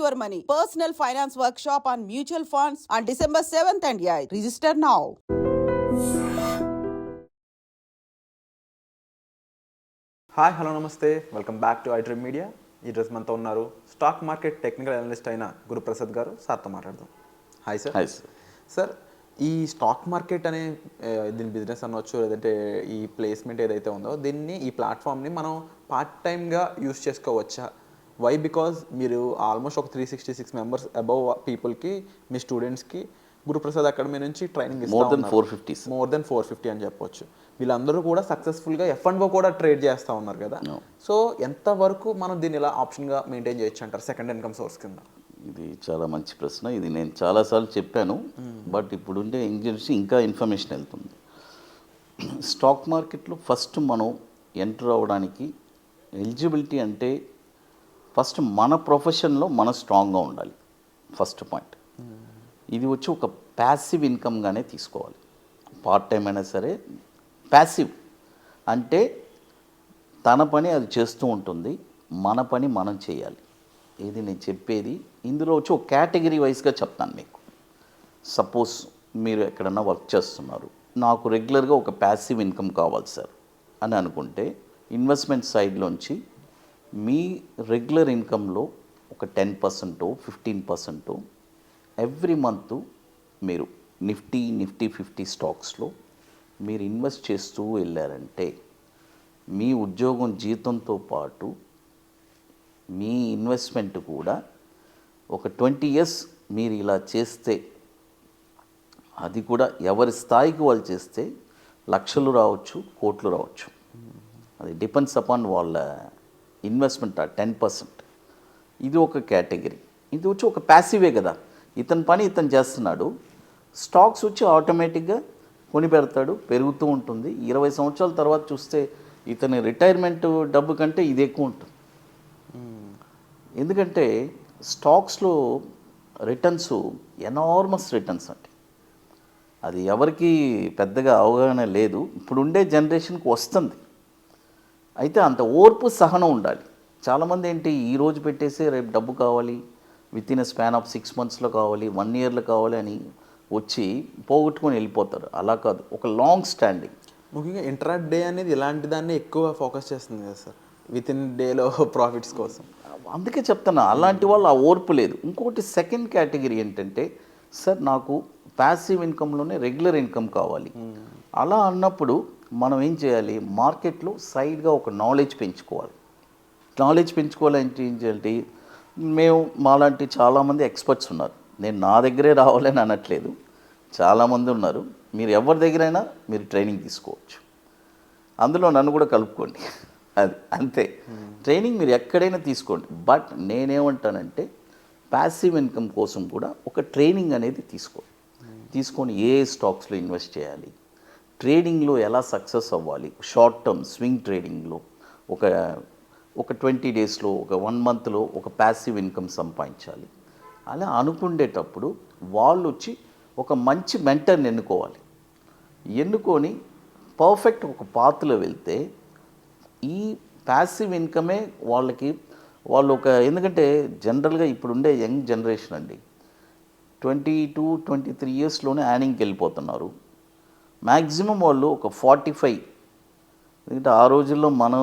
your money. Personal finance workshop on mutual funds on December 7th and 8th. Register now. Hi hello నమస్తే, welcome back to iDream media. ఈరోజు మనతో ఉన్నారు stock market technical analyst అయిన గురుప్రసాద్ గారు. సార్తో మాట్లాడదాం. Hi sir. Hi sir. Sir, ఈ stock market అనే దీని బిజినెస్ అనవచ్చు, లేదంటే ఈ ప్లేస్మెంట్ ఏదైతే ఉందో దీన్ని, ఈ ప్లాట్ఫామ్ని మనం పార్ట్ టైమ్గా యూస్ చేసుకోవచ్చా? వై? బికాజ్ మీరు ఆల్మోస్ట్ ఒక 366 మెంబర్స్ అబవ్ పీపుల్కి, మీ స్టూడెంట్స్కి గురుప్రసాద్ అకాడమీ నుంచి ట్రైనింగ్ ఇస్తారు. మోర్ దెన్ 450 అని చెప్పొచ్చు. వీళ్ళందరూ కూడా సక్సెస్ఫుల్గా F&O కూడా ట్రేడ్ చేస్తూ ఉన్నారు కదా. సో ఎంతవరకు మనం దీన్ని ఇలా ఆప్షన్గా మెయింటైన్ చేయొచ్చు అంటారు సెకండ్ ఇన్కమ్ సోర్స్ కింద? ఇది చాలా మంచి ప్రశ్న. ఇది నేను చాలాసార్లు చెప్పాను, బట్ ఇప్పుడుండే ఇంజనీర్స్ ఇంకా ఇన్ఫర్మేషన్ వెళ్తుంది. స్టాక్ మార్కెట్లో ఫస్ట్ మనం ఎంటర్ అవ్వడానికి ఎలిజిబిలిటీ అంటే ఫస్ట్ మన ప్రొఫెషన్లో మనం స్ట్రాంగ్గా ఉండాలి. First point. ఇది వచ్చి ఒక ప్యాసివ్ ఇన్కమ్గానే తీసుకోవాలి. పార్ట్ టైం అయినా సరే ప్యాసివ్ అంటే తన పని అది చేస్తూ ఉంటుంది, మన పని మనం చేయాలి. ఇది నేను చెప్పేది. ఇందులో వచ్చి ఒక కేటగిరీ వైజ్గా చెప్తాను మీకు. సపోజ్ మీరు ఎక్కడన్నా వర్క్ చేస్తున్నారు, నాకు రెగ్యులర్గా ఒక ప్యాసివ్ ఇన్కమ్ కావాలి సార్ అని అనుకుంటే, ఇన్వెస్ట్మెంట్ సైడ్లోంచి మీ రెగ్యులర్ ఇన్కంలో ఒక 10%, 15% ఎవ్రీ మంత్ మీరు నిఫ్టీ 50 స్టాక్స్లో మీరు ఇన్వెస్ట్ చేస్తూ వెళ్ళారంటే, మీ ఉద్యోగం జీతంతో పాటు మీ ఇన్వెస్ట్మెంట్ కూడా ఒక 20 years మీరు ఇలా చేస్తే, అది కూడా ఎవరి స్థాయికి వాళ్ళు చేస్తే లక్షలు రావచ్చు, కోట్లు రావచ్చు. అది డిపెండ్స్ అపాన్ వాళ్ళ ఇన్వెస్ట్మెంట్. 10% ఇది ఒక కేటగిరీ. ఇది వచ్చి ఒక ప్యాసివే కదా, ఇతని పని ఇతను చేస్తున్నాడు. స్టాక్స్ వచ్చి ఆటోమేటిక్గా కొని పెడతాడు, పెరుగుతూ ఉంటుంది. 20 సంవత్సరాల తర్వాత చూస్తే ఇతని రిటైర్మెంట్ డబ్బు కంటే ఇది ఎక్కువ ఉంటుంది. ఎందుకంటే స్టాక్స్లో రిటర్న్స్ ఎనార్మస్ రిటర్న్స్ అంటే అది ఎవరికి పెద్దగా అవగాహన లేదు. ఇప్పుడుండే జనరేషన్కి వస్తుంది. అయితే అంత ఓర్పు సహనం ఉండాలి. చాలామంది ఏంటి, ఈరోజు పెట్టేసి రేపు డబ్బు కావాలి, విత్ ఇన్ స్పాన్ ఆఫ్ 6 monthsలో కావాలి, 1 yearలో కావాలి అని వచ్చి పోగొట్టుకొని వెళ్ళిపోతారు. అలా కాదు, ఒక లాంగ్ స్టాండింగ్. ముఖ్యంగా ఇంట్రా డే అనేది ఇలాంటి దాన్ని ఎక్కువ ఫోకస్ చేస్తుంది కదా సార్, విత్ ఇన్ డేలో ప్రాఫిట్స్ కోసం. అందుకే చెప్తున్నా, అలాంటి వాళ్ళు ఆ ఓర్పు లేదు. ఇంకొకటి సెకండ్ కేటగిరీ ఏంటంటే, సార్ నాకు ప్యాసివ్ ఇన్కంలోనే రెగ్యులర్ ఇన్కమ్ కావాలి. అలా అన్నప్పుడు మనం ఏం చేయాలి, మార్కెట్లో సైడ్గా ఒక నాలెడ్జ్ పెంచుకోవాలి. నాలెడ్జ్ పెంచుకోవాలంటే ఏం చేయాలి, మేము మాలాంటి చాలామంది ఎక్స్పర్ట్స్ ఉన్నారు. నేను నా దగ్గరే రావాలని అనట్లేదు, చాలామంది ఉన్నారు. మీరు ఎవరి దగ్గరైనా మీరు ట్రైనింగ్ తీసుకోవచ్చు. అందులో నన్ను కూడా కలుపుకోండి. అది అంతే. ట్రైనింగ్ మీరు ఎక్కడైనా తీసుకోండి. బట్ నేనేమంటానంటే, ప్యాసివ్ ఇన్కమ్ కోసం కూడా ఒక ట్రైనింగ్ అనేది తీసుకొని ఏ స్టాక్స్లో ఇన్వెస్ట్ చేయాలి, ట్రేడింగ్లో ఎలా సక్సెస్ అవ్వాలి, షార్ట్ టర్మ్ స్వింగ్ ట్రేడింగ్లో ఒక 20 daysలో, ఒక 1 monthలో ఒక ప్యాసివ్ ఇన్కమ్ సంపాదించాలి. అలా అనుకునేటప్పుడు వాళ్ళు వచ్చి ఒక మంచి మెంటర్ని ఎన్నుకొని పర్ఫెక్ట్ ఒక పాత్లో వెళ్తే ఈ ప్యాసివ్ ఇన్కమే వాళ్ళు ఒక, ఎందుకంటే జనరల్గా ఇప్పుడుండే యంగ్ జనరేషన్ అండి 22-23 yearsలోనే యానింగ్కి వెళ్ళిపోతున్నారు. మ్యాక్సిమం వాళ్ళు ఒక 45. ఎందుకంటే ఆ రోజుల్లో మనం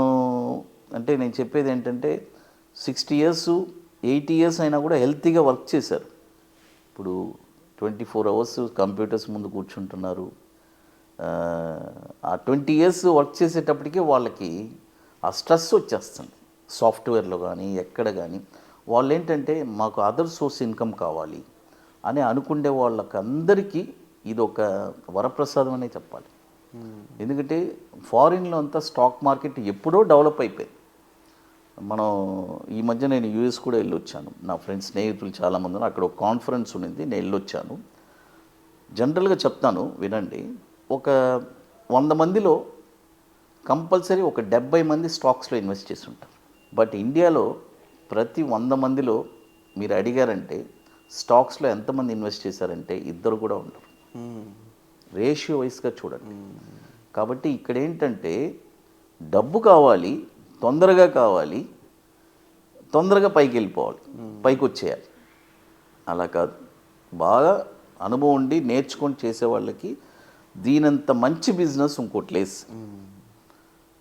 అంటే నేను చెప్పేది ఏంటంటే 60 years 80 years అయినా కూడా హెల్తీగా వర్క్ చేశారు. ఇప్పుడు 24 hours కంప్యూటర్స్ ముందు కూర్చుంటున్నారు. ఆ 20 years వర్క్ చేసేటప్పటికే వాళ్ళకి ఆ స్ట్రెస్ వచ్చేస్తుంది. సాఫ్ట్వేర్లో కానీ ఎక్కడ కానీ వాళ్ళు ఏంటంటే, మాకు అదర్ సోర్స్ ఇన్కమ్ కావాలి అని అనుకునే వాళ్ళకందరికీ ఇది ఒక వరప్రసాదం అనే చెప్పాలి. ఎందుకంటే ఫారిన్లో అంతా స్టాక్ మార్కెట్ ఎప్పుడో డెవలప్ అయిపోయింది. మనం ఈ మధ్య నేను యూఎస్ కూడా వెళ్ళొచ్చాను. నా ఫ్రెండ్స్ స్నేహితులు చాలామంది ఉన్నారు. అక్కడ ఒక కాన్ఫరెన్స్ ఉన్నింది, నేను వెళ్ళొచ్చాను. జనరల్గా చెప్తాను వినండి, ఒక 100 మందిలో కంపల్సరీ ఒక 70 మంది స్టాక్స్లో ఇన్వెస్ట్ చేసి ఉంటారు. బట్ ఇండియాలో ప్రతి 100 మందిలో మీరు అడిగారంటే స్టాక్స్లో ఎంతమంది ఇన్వెస్ట్ చేశారంటే 2 కూడా ఉండరు. రేషియో వైస్గా చూడండి. కాబట్టి ఇక్కడ ఏంటంటే, డబ్బు కావాలి, తొందరగా కావాలి, తొందరగా పైకి వెళ్ళిపోవాలి, పైకి వచ్చేయాలి. అలా కాదు, బాగా అనుభవం ఉండి నేర్చుకొని చేసే వాళ్ళకి దీనంత మంచి బిజినెస్ ఇంకోటి లేదు.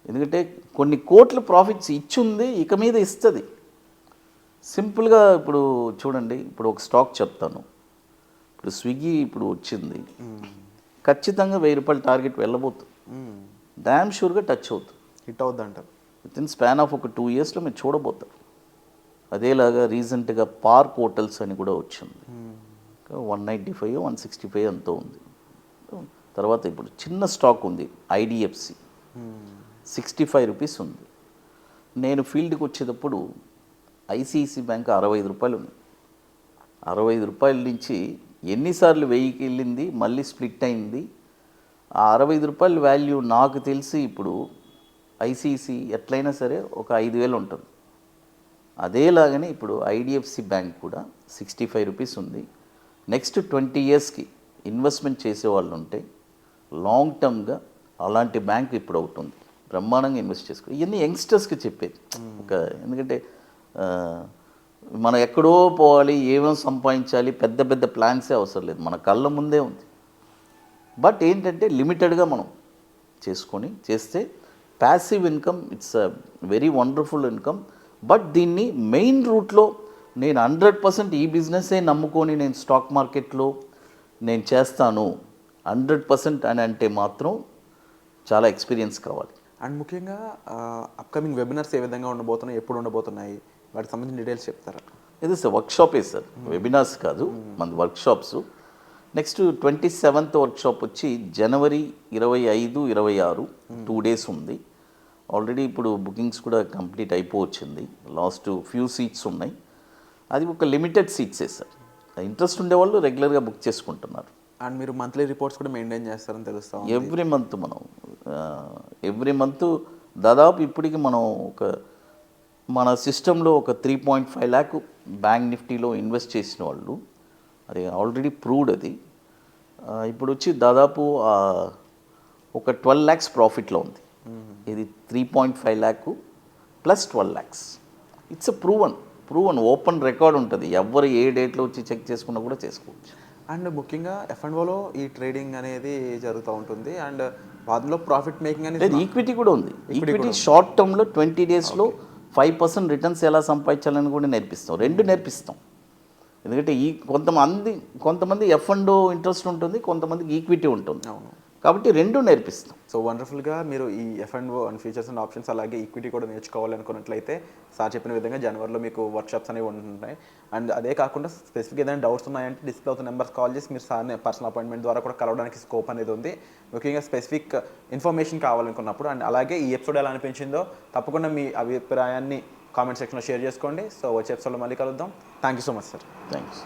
ఎందుకంటే కొన్ని కోట్ల ప్రాఫిట్స్ ఇచ్చింది, ఇక మీద ఇస్తుంది. సింపుల్గా ఇప్పుడు చూడండి, ఇప్పుడు ఒక స్టాక్ చెప్తాను. ఇప్పుడు స్విగ్గీ ఇప్పుడు వచ్చింది, ఖచ్చితంగా 1000 రూపాయల టార్గెట్ వెళ్ళబోతుంది, డ్యామ్ షూర్గా టచ్ అవుతుంది, హిట్ అవుద్ది అంటారు. విత్ ఇన్ స్పాన్ ఆఫ్ ఒక 2 ఇయర్స్లో మీరు చూడబోతారు. అదేలాగా రీసెంట్గా పార్క్ హోటల్స్ అని కూడా వచ్చింది, 195 165 ఎంతో ఉంది. తర్వాత ఇప్పుడు చిన్న స్టాక్ ఉంది ఐడిఎఫ్సి, 65 రూపీస్ ఉంది. నేను ఫీల్డ్కి వచ్చేటప్పుడు ఐసిఐసి బ్యాంక్ 65 రూపాయలు ఉంది. 65 రూపాయల నుంచి ఎన్నిసార్లు 1000కి వెళ్ళింది, మళ్ళీ స్ప్లిట్ అయింది. ఆ 65 రూపాయల వాల్యూ నాకు తెలిసి ఇప్పుడు ఐసిఐసి ఎట్లయినా సరే ఒక 5000 ఉంటుంది. అదేలాగానే ఇప్పుడు ఐడిఎఫ్సి బ్యాంక్ కూడా 65 రూపీస్ ఉంది. నెక్స్ట్ 20 ఇయర్స్కి ఇన్వెస్ట్మెంట్ చేసే వాళ్ళు ఉంటే లాంగ్ టర్మ్గా అలాంటి బ్యాంక్ ఇప్పుడు ఒకటి ఉంది, బ్రహ్మాండంగా ఇన్వెస్ట్ చేసుకో. ఇవన్నీ యంగ్స్టర్స్కి చెప్పేది ఒక, ఎందుకంటే మనం ఎక్కడో పోవాలి, ఏమేమి సంపాదించాలి, పెద్ద పెద్ద ప్లాన్సే అవసరం లేదు, మన కళ్ళ ముందే ఉంది. బట్ ఏంటంటే లిమిటెడ్గా మనం చేసుకొని చేస్తే passive income, it's a very wonderful income. But దీన్ని మెయిన్ రూట్లో నేను 100% ఈ బిజినెస్సే నమ్ముకొని నేను స్టాక్ మార్కెట్లో నేను చేస్తాను 100% అని అంటే మాత్రం చాలా ఎక్స్పీరియన్స్ కావాలి. అండ్ ముఖ్యంగా అప్కమింగ్ వెబినార్స్ ఏ విధంగా ఉండబోతున్నాయి, ఎప్పుడు ఉండబోతున్నాయి, వాటికి సంబంధించిన డీటెయిల్స్ చెప్తారా? ఇది సార్ వర్క్షాపే సార్, వెబినార్స్ కాదు, మన వర్క్షాప్స్. నెక్స్ట్ 27th వర్క్షాప్ వచ్చి జనవరి 25, 26 2 days ఉంది. ఆల్రెడీ ఇప్పుడు బుకింగ్స్ కూడా కంప్లీట్ అయిపోవచ్చింది, లాస్ట్ ఫ్యూ సీట్స్ ఉన్నాయి. అది ఒక లిమిటెడ్ సీట్సే సార్, ఇంట్రెస్ట్ ఉండేవాళ్ళు రెగ్యులర్గా బుక్ చేసుకుంటున్నారు. అండ్ మీరు మంత్లీ రిపోర్ట్స్ కూడా మెయింటైన్ చేస్తారని తెలుస్తాం. ఎవ్రీ మంత్ మనం ఎవ్రీ మంత్ దాదాపు ఇప్పటికి మనం మన సిస్టంలో ఒక 3.5 lakh బ్యాంక్ నిఫ్టీలో ఇన్వెస్ట్ చేసిన వాళ్ళు, అది ఆల్రెడీ ప్రూవ్డ్. అది ఇప్పుడు వచ్చి దాదాపు ఒక 12 lakhs ప్రాఫిట్లో ఉంది. ఇది 3.5 lakh plus 12 lakhs. It's proven open record ఉంటుంది, ఎవరు ఏ డేట్లో వచ్చి చెక్ చేసుకున్నా కూడా చేసుకోవచ్చు. అండ్ ముఖ్యంగా F&Oలో ఈ ట్రేడింగ్ అనేది జరుగుతూ ఉంటుంది. అండ్ అందులో ప్రాఫిట్ మేకింగ్ అనేది ఈక్విటీ కూడా ఉంది. ఈక్విటీ షార్ట్ టర్మ్లో 20 daysలో 5% రిటర్న్స్ ఎలా సంపాదించాలని కూడా నేర్పిస్తాం, రెండు నేర్పిస్తాం. ఎందుకంటే కొంతమంది F&O ఇంట్రెస్ట్ ఉంటుంది, కొంతమందికి ఈక్విటీ ఉంటుంది. అవును, కాబట్టి రెండు నేర్పిస్తాం. సో వండర్ఫుల్గా మీరు ఈ F&O and features and options అలాగే ఈక్విటీ కూడా నేర్చుకోవాలనుకున్నట్లయితే సార్ చెప్పిన విధంగా జనవరిలో మీకు వర్క్షాప్స్ అనేవి ఉంటున్నాయి. అండ్ అదే కాకుండా స్పెసిఫిక్ ఏదైనా డౌట్స్ ఉన్నాయంటే డిస్ప్లే అవుతున్న నెంబర్స్ కాల్ చేసి మీరు సార్ని పర్సనల్ అపాయింట్మెంట్ ద్వారా కూడా కలవడానికి స్కోప్ అనేది ఉంది. ముఖ్యంగా స్పెసిఫిక్ ఇన్ఫర్మేషన్ కావాలనుకున్నప్పుడు. అండ్ అలాగే ఈ ఎపిసోడ్ ఎలా అనిపించిందో తప్పకుండా మీ అభిప్రాయాన్ని కామెంట్ సెక్షన్లో షేర్ చేసుకోండి. సో వచ్చే ఎపిసోడ్లో మళ్ళీ కలుద్దాం. Thank you so much sir. Thanks.